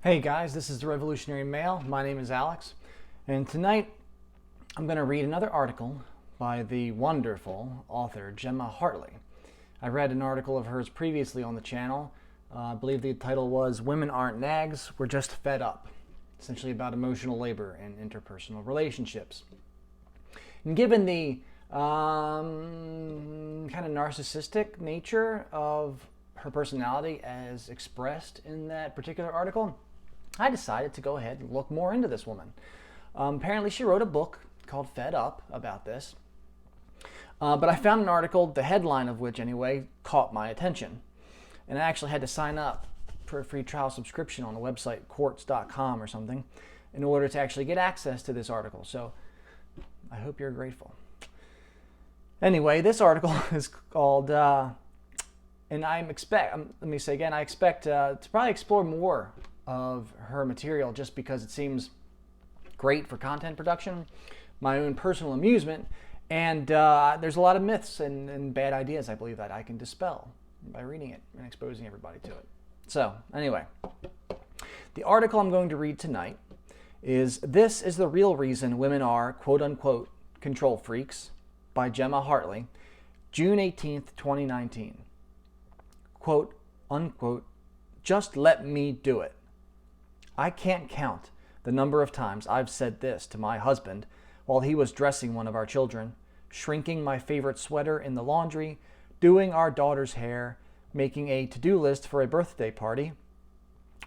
Hey guys, this is the Revolutionary Male. My name is Alex, and tonight I'm going to read another article by the wonderful author Gemma Hartley. I read an article of hers previously on the channel. I believe the title was "Women Aren't Nags, We're Just Fed Up," essentially about emotional labor and interpersonal relationships. And given the kind of narcissistic nature of her personality as expressed in that particular article, I decided to go ahead and look more into this woman. Apparently she wrote a book called Fed Up about this. But I found an article, the headline of which anyway, caught my attention. And I actually had to sign up for a free trial subscription on the website quartz.com or something in order to actually get access to this article. So I hope you're grateful. Anyway, this article is called, and I expect to probably explore more of her material just because it seems great for content production, my own personal amusement, and there's a lot of myths and bad ideas I believe that I can dispel by reading it and exposing everybody to it. So anyway, the article I'm going to read tonight is "This is the Real Reason Women Are Quote-Unquote Control Freaks" by Gemma Hartley, June 18th, 2019. Quote unquote, "Just let me do it. I can't count the number of times I've said this to my husband while he was dressing one of our children, shrinking my favorite sweater in the laundry, doing our daughter's hair, making a to-do list for a birthday party,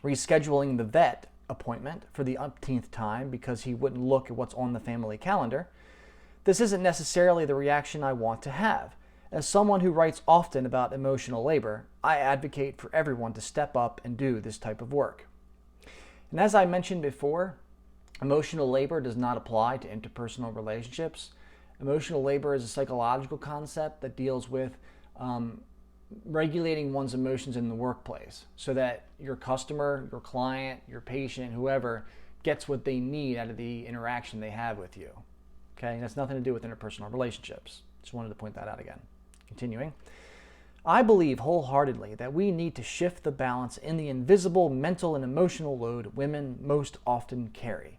rescheduling the vet appointment for the umpteenth time because he wouldn't look at what's on the family calendar. This isn't necessarily the reaction I want to have. As someone who writes often about emotional labor, I advocate for everyone to step up and do this type of work." And as I mentioned before, emotional labor does not apply to interpersonal relationships. Emotional labor is a psychological concept that deals with regulating one's emotions in the workplace so that your customer, your client, your patient, whoever, gets what they need out of the interaction they have with you. Okay, and that's nothing to do with interpersonal relationships. Just wanted to point that out again. Continuing. "I believe wholeheartedly that we need to shift the balance in the invisible mental and emotional load women most often carry.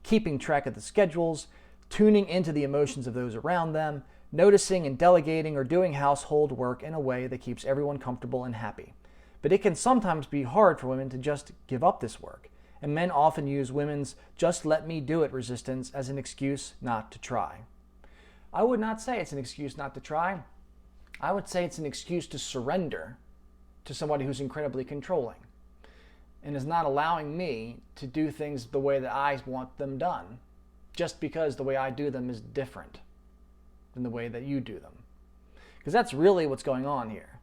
Keeping track of the schedules, tuning into the emotions of those around them, noticing and delegating or doing household work in a way that keeps everyone comfortable and happy. But it can sometimes be hard for women to just give up this work, and men often use women's 'just let me do it' resistance as an excuse not to try." I would not say it's an excuse not to try. I would say it's an excuse to surrender to somebody who's incredibly controlling and is not allowing me to do things the way that I want them done, just because the way I do them is different than the way that you do them. Because that's really what's going on here.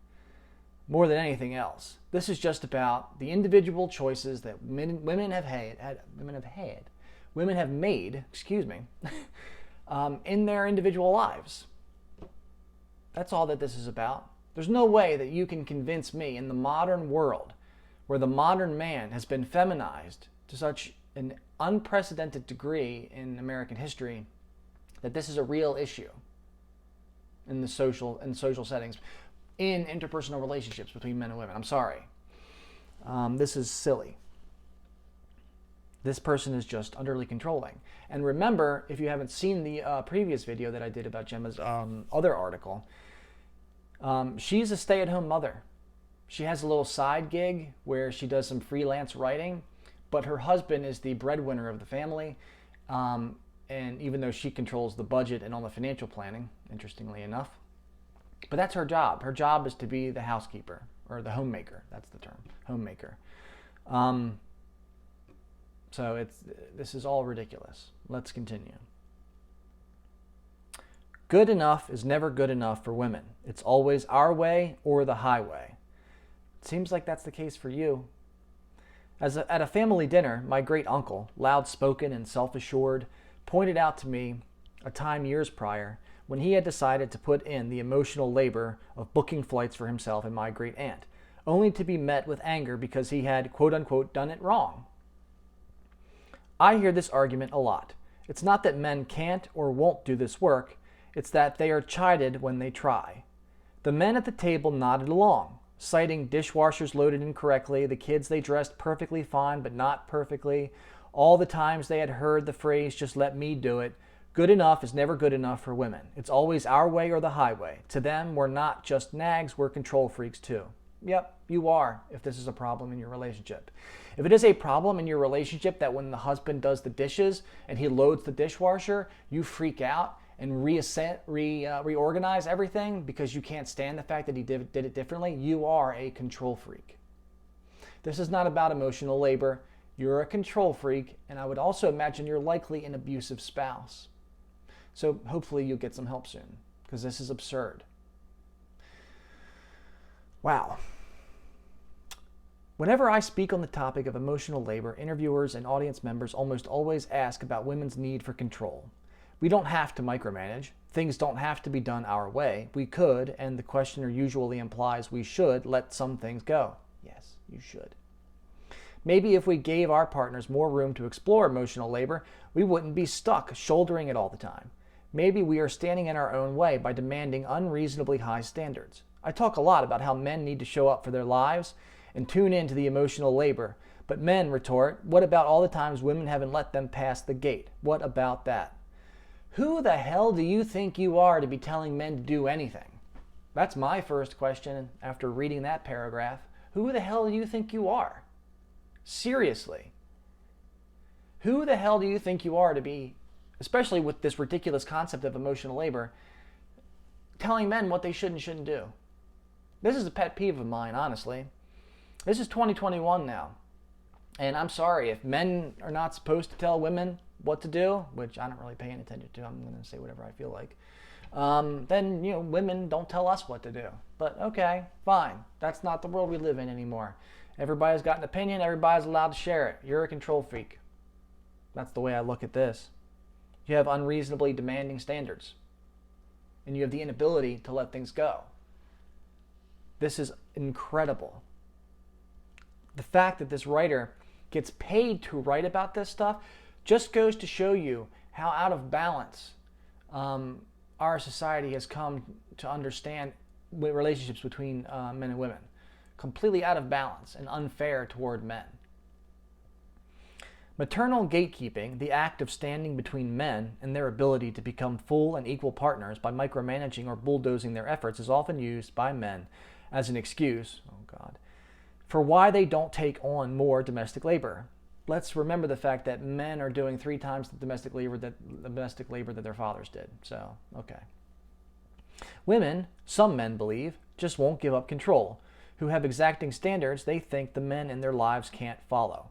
More than anything else, this is just about the individual choices that women have made, in their individual lives. That's all that this is about. There's no way that you can convince me in the modern world, where the modern man has been feminized to such an unprecedented degree in American history, that this is a real issue in the social settings, in interpersonal relationships between men and women. I'm sorry. This is silly. This person is just utterly controlling. And remember, if you haven't seen the previous video that I did about Gemma's other article, she's a stay-at-home mother. She has a little side gig where she does some freelance writing, but her husband is the breadwinner of the family. And even though she controls the budget and all the financial planning, interestingly enough. But that's her job. Her job is to be the housekeeper, or the homemaker. That's the term, homemaker. So this is all ridiculous. Let's continue. "Good enough is never good enough for women. It's always our way or the highway." It seems like that's the case for you. At a family dinner, my great uncle, loud-spoken and self-assured, pointed out to me a time years prior when he had decided to put in the emotional labor of booking flights for himself and my great aunt, only to be met with anger because he had quote-unquote done it wrong. I hear this argument a lot. It's not that men can't or won't do this work, it's that they are chided when they try. The men at the table nodded along, citing dishwashers loaded incorrectly, the kids they dressed perfectly fine but not perfectly, all the times they had heard the phrase, just let me do it. Good enough is never good enough for women. It's always our way or the highway. To them, we're not just nags, we're control freaks too. Yep, you are, if this is a problem in your relationship. If it is a problem in your relationship that when the husband does the dishes and he loads the dishwasher, you freak out and reorganize everything because you can't stand the fact that he did it differently, you are a control freak. This is not about emotional labor. You're a control freak, and I would also imagine you're likely an abusive spouse. So hopefully you'll get some help soon, because this is absurd. Wow. Whenever I speak on the topic of emotional labor, interviewers and audience members almost always ask about women's need for control. We don't have to micromanage. Things don't have to be done our way. We could, and the questioner usually implies we should, let some things go. Yes, you should. Maybe if we gave our partners more room to explore emotional labor, we wouldn't be stuck shouldering it all the time. Maybe we are standing in our own way by demanding unreasonably high standards. I talk a lot about how men need to show up for their lives and tune into the emotional labor, but men retort, what about all the times women haven't let them pass the gate? What about that? Who the hell do you think you are to be telling men to do anything? That's my first question after reading that paragraph. Who the hell do you think you are? Seriously. Who the hell do you think you are to be, especially with this ridiculous concept of emotional labor, telling men what they should and shouldn't do? This is a pet peeve of mine, honestly. This is 2021 now. And I'm sorry, if men are not supposed to tell women what to do, which I don't really pay any attention to, I'm going to say whatever I feel like, then, women don't tell us what to do. But okay, fine. That's not the world we live in anymore. Everybody's got an opinion. Everybody's allowed to share it. You're a control freak. That's the way I look at this. You have unreasonably demanding standards. And you have the inability to let things go. This is incredible. The fact that this writer gets paid to write about this stuff just goes to show you how out of balance our society has come to understand relationships between men and women. Completely out of balance and unfair toward men. Maternal gatekeeping, the act of standing between men and their ability to become full and equal partners by micromanaging or bulldozing their efforts, is often used by men as an excuse, for why they don't take on more domestic labor. Let's remember the fact that men are doing 3 times the domestic labor that their fathers did. So, okay. Women, some men believe, just won't give up control, who have exacting standards they think the men in their lives can't follow.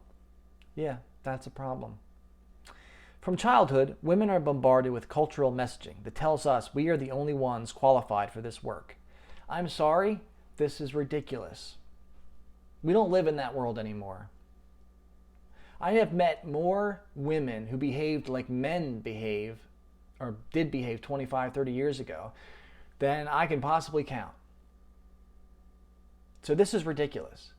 Yeah, that's a problem. From childhood, women are bombarded with cultural messaging that tells us we are the only ones qualified for this work. I'm sorry, this is ridiculous. We don't live in that world anymore. I have met more women who behaved like men behave, or did behave 25, 30 years ago, than I can possibly count. So this is ridiculous.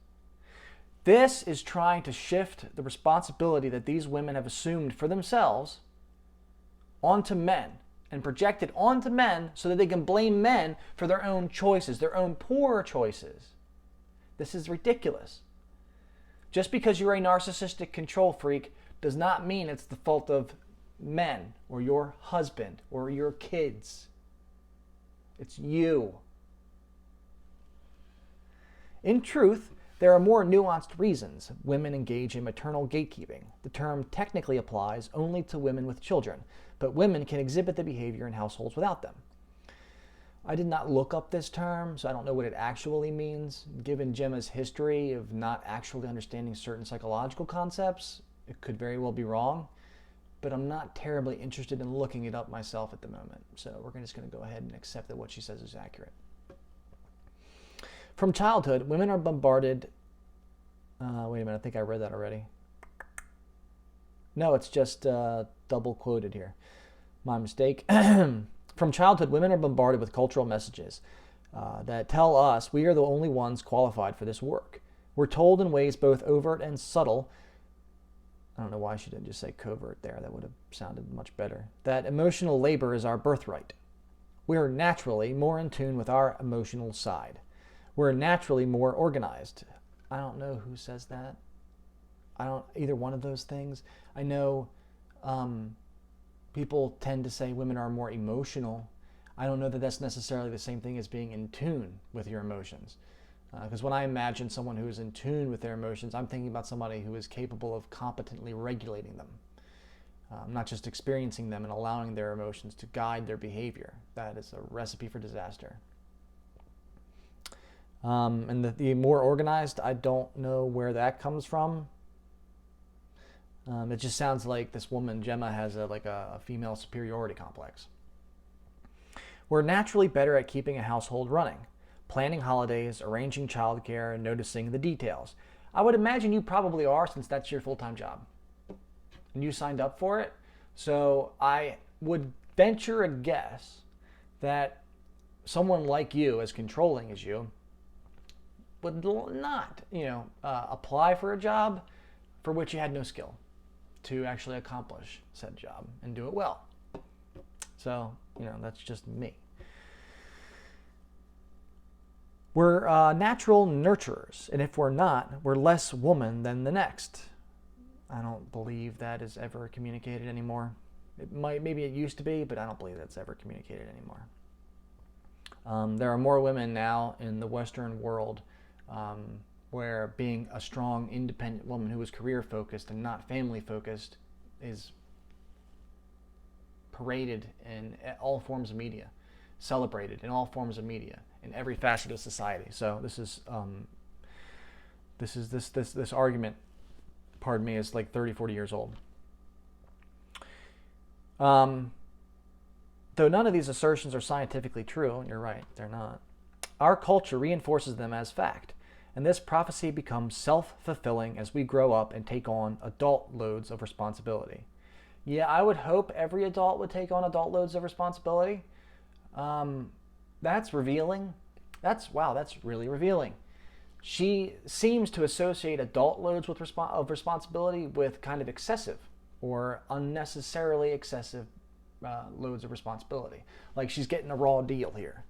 This is trying to shift the responsibility that these women have assumed for themselves onto men and project it onto men so that they can blame men for their own choices, their own poor choices. This is ridiculous. Just because you're a narcissistic control freak does not mean it's the fault of men or your husband or your kids. It's you. In truth, there are more nuanced reasons women engage in maternal gatekeeping. The term technically applies only to women with children, but women can exhibit the behavior in households without them. I did not look up this term, so I don't know what it actually means. Given Gemma's history of not actually understanding certain psychological concepts, it could very well be wrong, but I'm not terribly interested in looking it up myself at the moment. So we're just going to go ahead and accept that what she says is accurate. From childhood, women are bombarded... wait a minute, I think I read that already. No, it's just double quoted here. My mistake. From childhood, women are bombarded with cultural messages that tell us we are the only ones qualified for this work. We're told in ways both overt and subtle, I don't know why she didn't just say covert there, that would have sounded much better, that emotional labor is our birthright. We're naturally more in tune with our emotional side. We're naturally more organized. I don't know who says that. I don't either one of those things. I know people tend to say women are more emotional. I don't know that that's necessarily the same thing as being in tune with your emotions. Because when I imagine someone who is in tune with their emotions, I'm thinking about somebody who is capable of competently regulating them, not just experiencing them and allowing their emotions to guide their behavior. That is a recipe for disaster. And the more organized, I don't know where that comes from. It just sounds like this woman, Gemma, has a female superiority complex. We're naturally better at keeping a household running, planning holidays, arranging childcare, and noticing the details. I would imagine you probably are, since that's your full-time job. And you signed up for it. So I would venture a guess that someone like you, as controlling as you, would not, apply for a job for which you had no skill to actually accomplish said job and do it well. So, that's just me. We're natural nurturers, and if we're not, we're less woman than the next. I don't believe that is ever communicated anymore. Maybe it used to be, but I don't believe that's ever communicated anymore. There are more women now in the Western world where being a strong, independent woman who is career-focused and not family-focused is paraded in all forms of media, celebrated in all forms of media, in every facet of society. So this argument, pardon me, is like 30, 40 years old. Though none of these assertions are scientifically true, and you're right, they're not, our culture reinforces them as fact, and this prophecy becomes self-fulfilling as we grow up and take on adult loads of responsibility. Yeah, I would hope every adult would take on adult loads of responsibility. That's revealing. That's really revealing. She seems to associate adult loads of responsibility with kind of excessive or unnecessarily excessive loads of responsibility. Like she's getting a raw deal here.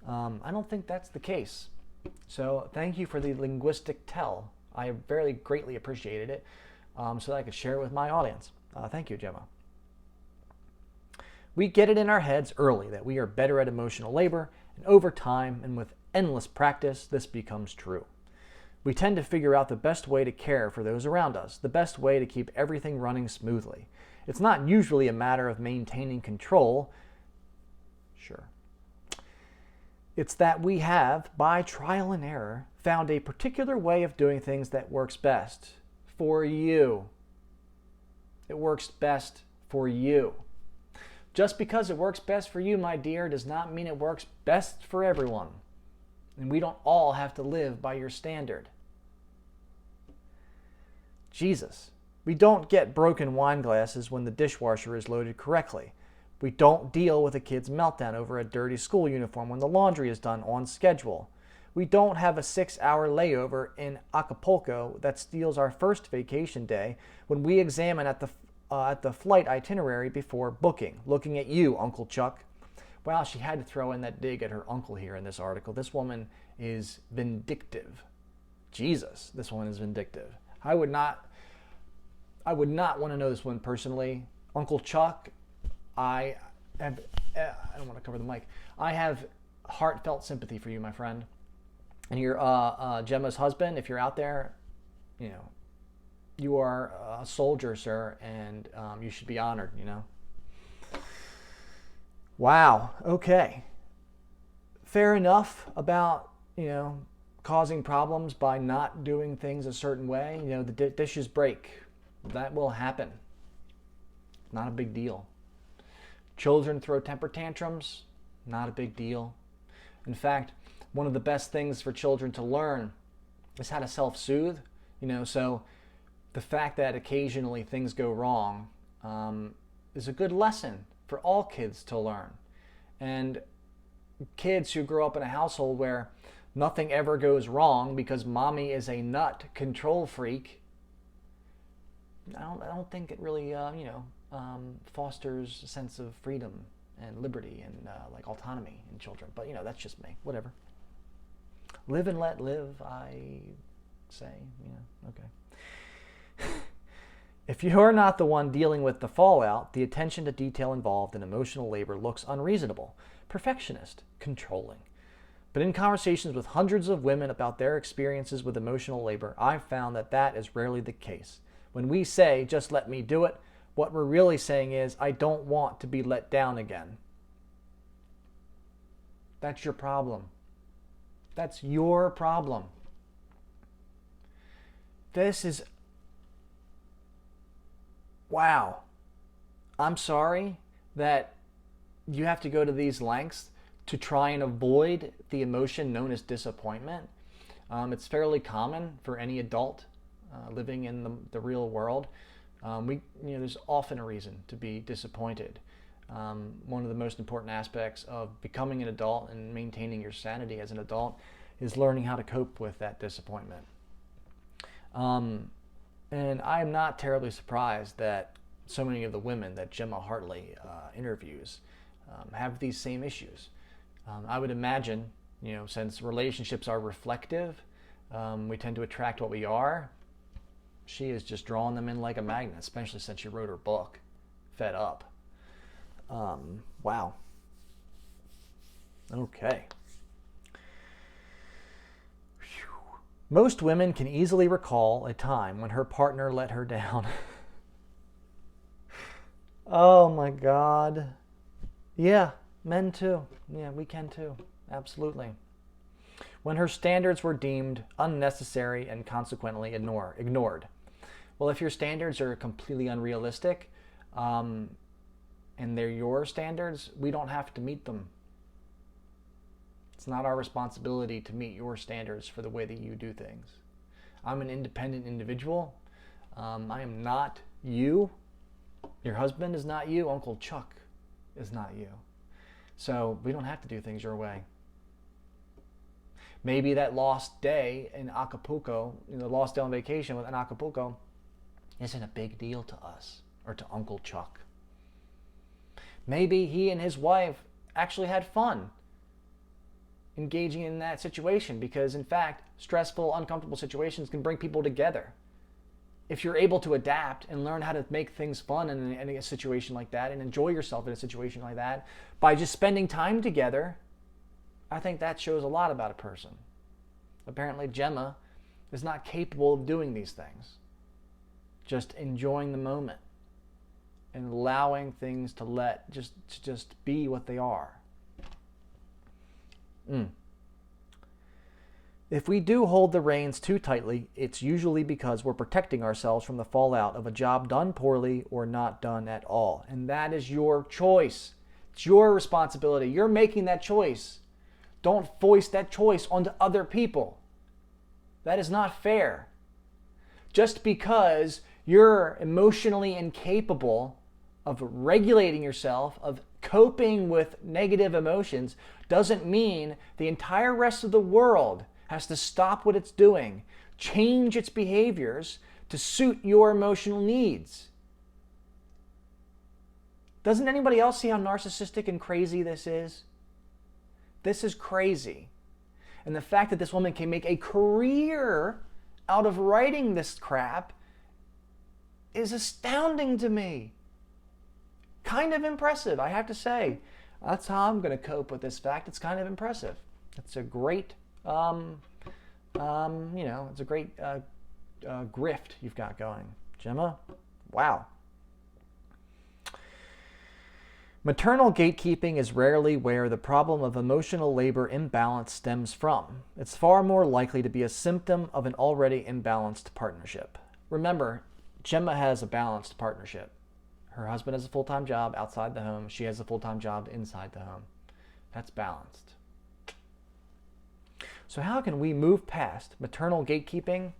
I don't think that's the case. So thank you for the linguistic tell. I very greatly appreciated it so that I could share it with my audience. Thank you, Gemma. We get it in our heads early that we are better at emotional labor, and over time and with endless practice, this becomes true. We tend to figure out the best way to care for those around us, the best way to keep everything running smoothly. It's not usually a matter of maintaining control. Sure. It's that we have, by trial and error, found a particular way of doing things that works best for you. It works best for you. Just because it works best for you, my dear, does not mean it works best for everyone. And we don't all have to live by your standard. Jesus. We don't get broken wine glasses when the dishwasher is loaded correctly. We don't deal with a kid's meltdown over a dirty school uniform when the laundry is done on schedule. We don't have a 6-hour layover in Acapulco that steals our first vacation day when we examine at the flight itinerary before booking. Looking at you, Uncle Chuck. Wow, she had to throw in that dig at her uncle here in this article. This woman is vindictive. Jesus, this woman is vindictive. I would not want to know this one personally. Uncle Chuck, I don't want to cover the mic. I have heartfelt sympathy for you, my friend. And you're Gemma's husband. If you're out there, you are a soldier, sir, and you should be honored, Wow. Okay. Fair enough about, causing problems by not doing things a certain way. The dishes break. That will happen. Not a big deal. Children throw temper tantrums. Not a big deal. In fact, one of the best things for children to learn is how to self-soothe. So the fact that occasionally things go wrong is a good lesson for all kids to learn. And kids who grow up in a household where nothing ever goes wrong because mommy is a nut control freak, I don't think it really fosters a sense of freedom and liberty and autonomy in children. But that's just me. Whatever. Live and let live, I say. Yeah, okay. If you're not the one dealing with the fallout, the attention to detail involved in emotional labor looks unreasonable, perfectionist, controlling. But in conversations with hundreds of women about their experiences with emotional labor, I've found that that is rarely the case. When we say, just let me do it, what we're really saying is, I don't want to be let down again. That's your problem. That's your problem. This is... Wow. I'm sorry that you have to go to these lengths to try and avoid the emotion known as disappointment. It's fairly common for any adult living in the real world. There's often a reason to be disappointed. One of the most important aspects of becoming an adult and maintaining your sanity as an adult is learning how to cope with that disappointment. And I'm not terribly surprised that so many of the women that Gemma Hartley interviews have these same issues. I would imagine, since relationships are reflective, we tend to attract what we are. She is just drawing them in like a magnet, especially since she wrote her book, Fed Up. Wow. Okay. Most women can easily recall a time when her partner let her down. Oh my God. Yeah, men too. Yeah, we can too. Absolutely. When her standards were deemed unnecessary and consequently ignored. Well, if your standards are completely unrealistic, and they're your standards, we don't have to meet them. It's not our responsibility to meet your standards for the way that you do things. I'm an independent individual. I am not you. Your husband is not you. Uncle Chuck is not you. So we don't have to do things your way. Maybe that lost day in Acapulco, the lost day on vacation in Acapulco, isn't a big deal to us or to Uncle Chuck. Maybe he and his wife actually had fun engaging in that situation because, in fact, stressful, uncomfortable situations can bring people together. If you're able to adapt and learn how to make things fun in a situation like that and enjoy yourself in a situation like that by just spending time together, I think that shows a lot about a person. Apparently, Gemma is not capable of doing these things. Just enjoying the moment and allowing things to just be what they are. If we do hold the reins too tightly, it's usually because we're protecting ourselves from the fallout of a job done poorly or not done at all. And that is your choice. It's your responsibility. You're making that choice. Don't foist that choice onto other people. That is not fair. Just because you're emotionally incapable of regulating yourself, of coping with negative emotions, doesn't mean the entire rest of the world has to stop what it's doing, change its behaviors to suit your emotional needs. Doesn't anybody else see how narcissistic and crazy this is? This is crazy. And the fact that this woman can make a career out of writing this crap is astounding to me. Kind of impressive, I have to say. That's how I'm going to cope with this fact. It's kind of impressive. It's a great, it's a great grift you've got going. Gemma, wow. Maternal gatekeeping is rarely where the problem of emotional labor imbalance stems from. It's far more likely to be a symptom of an already imbalanced partnership. Remember, Gemma has a balanced partnership. Her husband has a full-time job outside the home. She has a full-time job inside the home. That's balanced. So how can we move past maternal gatekeeping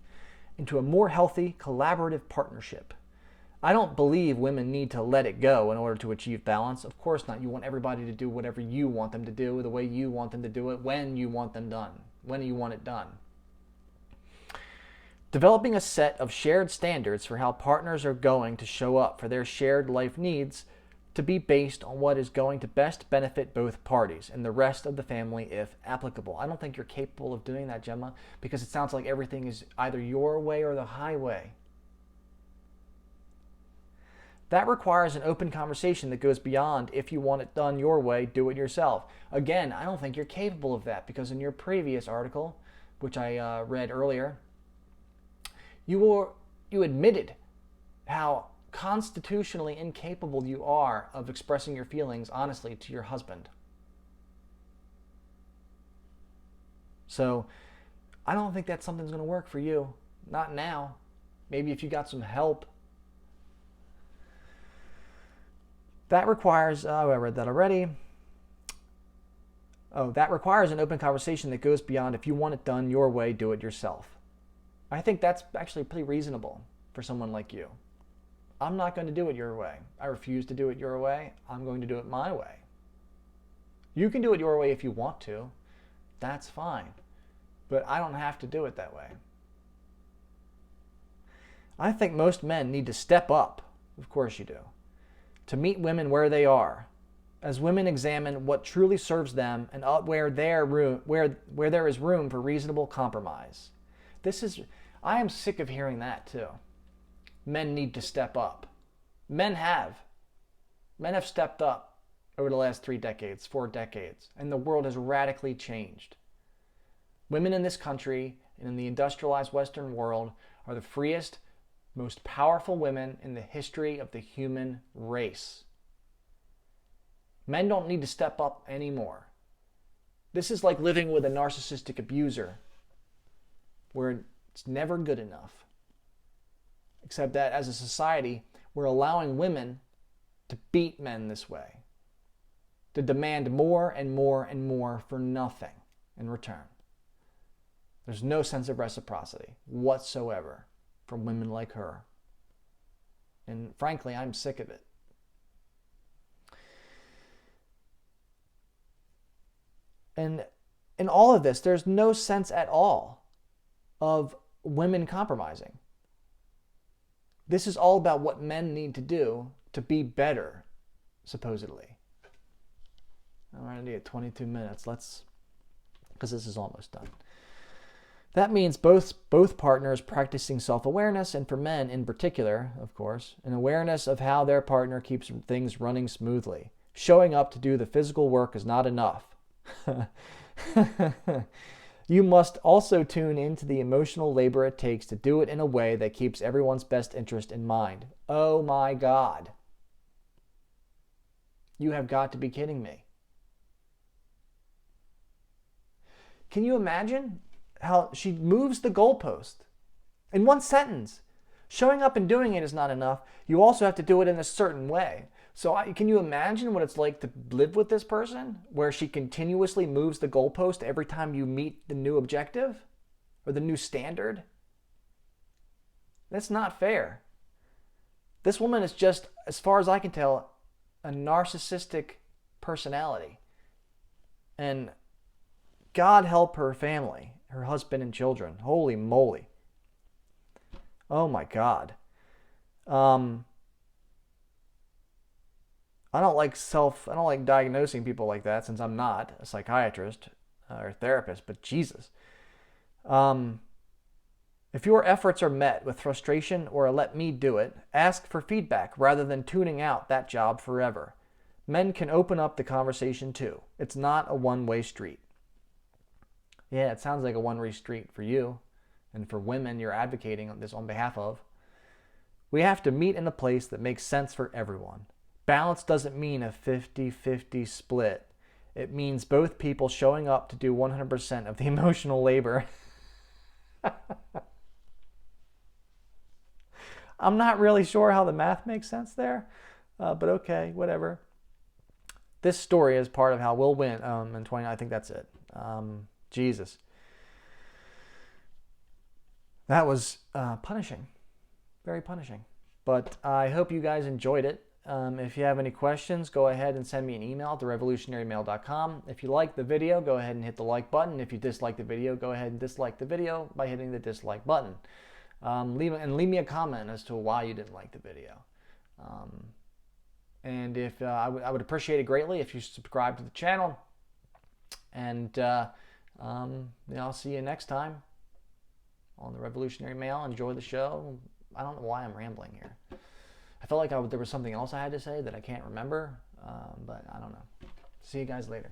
into a more healthy, collaborative partnership? I don't believe women need to let it go in order to achieve balance. Of course not. You want everybody to do whatever you want them to do, the way you want them to do it, when you want them done, when you want it done. Developing a set of shared standards for how partners are going to show up for their shared life needs to be based on what is going to best benefit both parties and the rest of the family if applicable. I don't think you're capable of doing that, Gemma, because it sounds like everything is either your way or the highway. That requires an open conversation that goes beyond, if you want it done your way, do it yourself. Again, I don't think you're capable of that, because in your previous article, which I read earlier, you admitted how constitutionally incapable you are of expressing your feelings honestly to your husband. So I don't think that something's going to work for you. Not now. Maybe if you got some help. That requires, I read that already. That requires an open conversation that goes beyond, if you want it done your way, do it yourself. I think that's actually pretty reasonable for someone like you. I'm not going to do it your way. I refuse to do it your way. I'm going to do it my way. You can do it your way if you want to. That's fine. But I don't have to do it that way. I think most men need to step up. Of course you do. To meet women where they are. As women examine what truly serves them and where there is room for reasonable compromise. I am sick of hearing that too. Men need to step up. Men have stepped up over the last 3 decades, 4 decades, and the world has radically changed. Women in this country and in the industrialized Western world are the freest, most powerful women in the history of the human race. Men don't need to step up anymore. This is like living with a narcissistic abuser, where it's never good enough. Except that as a society, we're allowing women to beat men this way, to demand more and more and more for nothing in return. There's no sense of reciprocity whatsoever from women like her. And frankly, I'm sick of it. And in all of this, there's no sense at all of women compromising. This is all about what men need to do to be better, supposedly. I'm already at 22 minutes. Because this is almost done. That means both partners practicing self-awareness, and for men in particular, of course, an awareness of how their partner keeps things running smoothly. Showing up to do the physical work is not enough. You must also tune into the emotional labor it takes to do it in a way that keeps everyone's best interest in mind. Oh my God. You have got to be kidding me. Can you imagine how she moves the goalpost in one sentence? Showing up and doing it is not enough. You also have to do it in a certain way. So can you imagine what it's like to live with this person, where she continuously moves the goalpost every time you meet the new objective or the new standard? That's not fair. This woman is just, as far as I can tell, a narcissistic personality. And God help her family, her husband and children. Holy moly. Oh my God. I don't like diagnosing people like that, since I'm not a psychiatrist or a therapist, but Jesus. If your efforts are met with frustration or a let me do it, ask for feedback rather than tuning out that job forever. Men can open up the conversation too. It's not a one-way street. Yeah, it sounds like a one-way street for you and for women you're advocating this on behalf of. We have to meet in a place that makes sense for everyone. Balance doesn't mean a 50-50 split. It means both people showing up to do 100% of the emotional labor. I'm not really sure how the math makes sense there, but okay, whatever. This story is part of how we'll win in 20. I think that's it. Jesus. That was punishing. Very punishing. But I hope you guys enjoyed it. If you have any questions, go ahead and send me an email to revolutionarymail.com. If you like the video, go ahead and hit the like button. If you dislike the video, go ahead and dislike the video by hitting the dislike button. Leave me a comment as to why you didn't like the video. And if I would appreciate it greatly if you subscribe to the channel. And I'll see you next time on the Revolutionary Mail. Enjoy the show. I don't know why I'm rambling here. I felt like there was something else I had to say that I can't remember, but I don't know. See you guys later.